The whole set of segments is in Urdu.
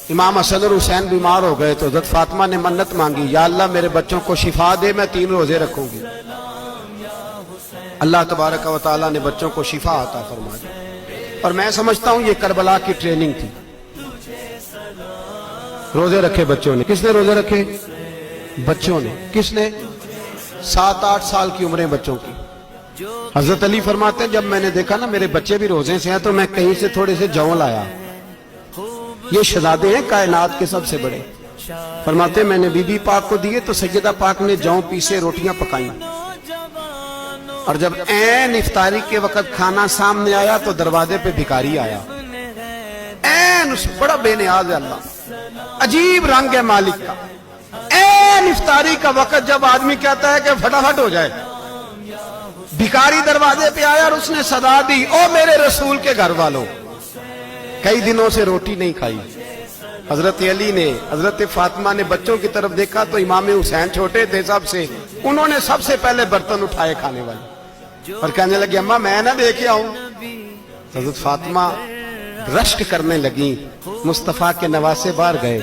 امام حسن اور حسین بیمار ہو گئے تو حضرت فاطمہ نے منت مانگی، یا اللہ میرے بچوں کو شفا دے، میں 3 روزے رکھوں گی۔ اللہ تبارک و تعالیٰ نے بچوں کو شفا عطا فرما دی۔ اور میں سمجھتا ہوں یہ کربلا کی ٹریننگ تھی۔ روزے رکھے بچوں نے۔ کس نے روزے رکھے؟ بچوں نے۔ کس نے؟ 7-8 سال کی عمریں بچوں کی۔ حضرت علی فرماتے ہیں جب میں نے دیکھا نا میرے بچے بھی روزے سے ہیں تو میں کہیں سے تھوڑے سے جوں لایا۔ یہ شہزادے ہیں کائنات کے سب سے بڑے۔ فرماتے ہیں میں نے بی بی پاک کو دیے تو سیدہ پاک نے جوں پیسے روٹیاں پکائیں، اور جب عین افطاری کے وقت کھانا سامنے آیا تو دروازے پہ بھکاری آیا۔ عین بڑا بے نیاز ہے اللہ، عجیب رنگ ہے مالک کا۔ عین افطاری کا وقت جب آدمی کہتا ہے کہ فٹافٹ ہو جائے، بھکاری دروازے پہ آیا اور اس نے صدا دی، او میرے رسول کے گھر والوں، کئی دنوں سے روٹی نہیں کھائی۔ حضرت علی نے، حضرت فاطمہ نے بچوں کی طرف دیکھا تو امام حسین چھوٹے تھے سب سے، انہوں نے سب سے پہلے برتن اٹھائے کھانے والے، اور کہنے لگے اماں میں نہ دے کے آؤں۔ حضرت فاطمہ رشک کرنے لگیں، مصطفیٰ کے نواسے باہر گئے،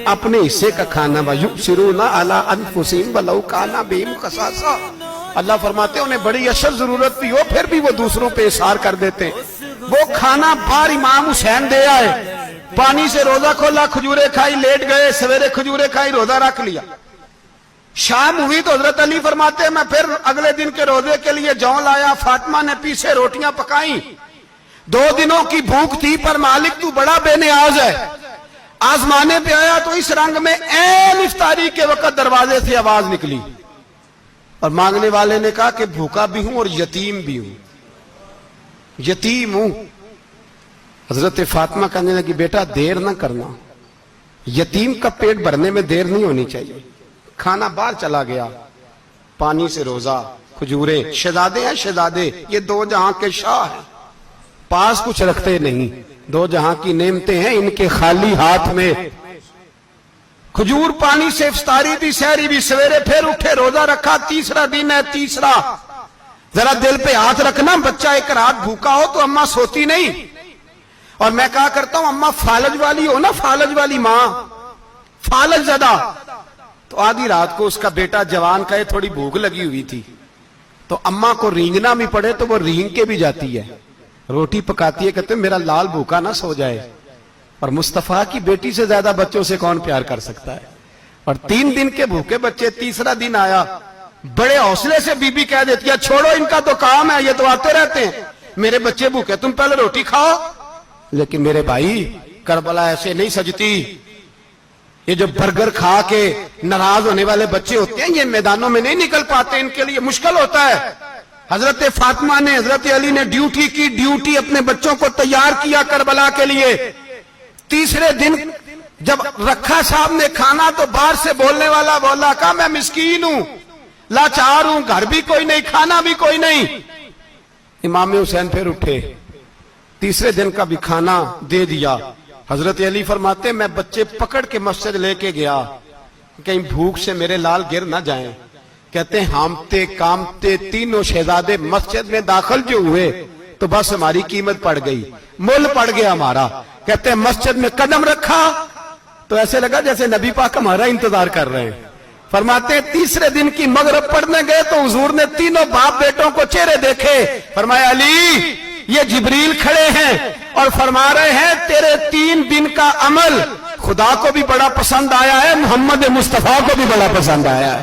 اپنے حصے کا کھانا وَيُؤْثِرُونَ عَلَىٰ أَنفُسِهِمْ وَلَوْ كَانَ بِهِمْ خَصَاصَةٌ۔ اللہ فرماتے ہیں انہیں بڑی اشد ضرورت بھی ہو پھر بھی وہ دوسروں پہ اثار کر دیتے ہیں۔ وہ کھانا باہر امام حسین دے آئے، پانی سے روزہ کھولا، کھجورے کھائی، لیٹ گئے، سویرے کھجورے کھائی، روزہ رکھ لیا۔ شام ہوئی تو حضرت علی فرماتے ہیں میں پھر اگلے دن کے روزے کے لیے جوں لایا، فاطمہ نے پیچھے روٹیاں پکائیں۔ 2 دنوں کی بھوک تھی پر مالک تو بڑا بے نیاز ہے، آزمانے پہ آیا تو اس رنگ میں عین افطاری کے وقت دروازے سے آواز نکلی، اور مانگنے والے نے کہا کہ بھوکا بھی ہوں اور یتیم بھی ہوں، یتیم ہوں۔ حضرت فاطمہ کہنے لگی بیٹا دیر نہ کرنا، یتیم کا پیٹ بھرنے میں دیر نہیں ہونی چاہیے۔ کھانا باہر چلا گیا، پانی سے روزہ، کھجورے۔ شہزادے ہیں شہزادے، یہ 2 جہاں کے شاہ ہیں، پاس کچھ رکھتے نہیں، 2 جہاں کی نعمتیں ہیں ان کے خالی ہاتھ میں۔ کھجور پانی سے افطاری بھی، سحری بھی، سویرے پھر اٹھے، روزہ رکھا، تیسرا دن ہے، تیسرا۔ ذرا دل پہ ہاتھ رکھنا، بچہ ایک رات بھوکا ہو تو اماں سوتی نہیں، اور میں کہا کرتا ہوں اماں فالج والی ہو نا، فالج والی ماں، فالج زدہ، تو آدھی رات کو اس کا بیٹا جوان کہے تھوڑی بھوک لگی ہوئی تھی تو اماں کو رینگنا بھی پڑے تو وہ رینگ کے بھی جاتی ہے، روٹی پکاتی ہے، کہتے ہیں میرا لال بھوکا نہ سو جائے۔ اور مصطفیٰ کی بیٹی سے زیادہ بچوں سے کون پیار کر سکتا ہے؟ اور 3 دن کے بھوکے بچے، تیسرا دن آیا، بڑے حوصلے سے بی بی کہہ دیتی ہے چھوڑو ان کا تو کام ہے، یہ تو آتے رہتے ہیں، میرے بچے بھوکے تم پہلے روٹی کھاؤ۔ لیکن میرے بھائی کربلا ایسے نہیں سجتی۔ یہ جو برگر کھا کے ناراض ہونے والے بچے ہوتے ہیں یہ میدانوں میں نہیں نکل پاتے، ان کے لیے مشکل ہوتا ہے۔ حضرت فاطمہ نے، حضرت علی نے ڈیوٹی کی، ڈیوٹی اپنے بچوں کو تیار کیا کربلا کے لیے۔ تیسرے دن جب رکھا صاحب نے کھانا تو باہر سے بولنے والا بولا کہا میں مسکین ہوں، لاچار ہوں، گھر بھی کوئی نہیں، کھانا بھی کوئی نہیں۔ امام حسین پھر اٹھے، تیسرے دن کا بھی کھانا دے دیا۔ حضرت علی فرماتے میں بچے پکڑ کے مسجد لے کے گیا، کہیں بھوک سے میرے لال گر نہ جائیں۔ کہتے ہیں ہامتے کامتے تینوں شہزادے مسجد میں داخل جو ہوئے تو بس ہماری قیمت پڑ گئی، مول پڑ گیا ہمارا۔ کہتے ہیں مسجد میں قدم رکھا تو ایسے لگا جیسے نبی پاک ہمارا انتظار کر رہے ہیں۔ فرماتے ہیں تیسرے دن کی مغرب پڑھنے گئے تو حضور نے تینوں باپ بیٹوں کو چہرے دیکھے، فرمایا علی یہ جبریل کھڑے ہیں اور فرما رہے ہیں تیرے 3 دن کا عمل خدا کو بھی بڑا پسند آیا ہے، محمد مصطفیٰ کو بھی بڑا پسند آیا ہے۔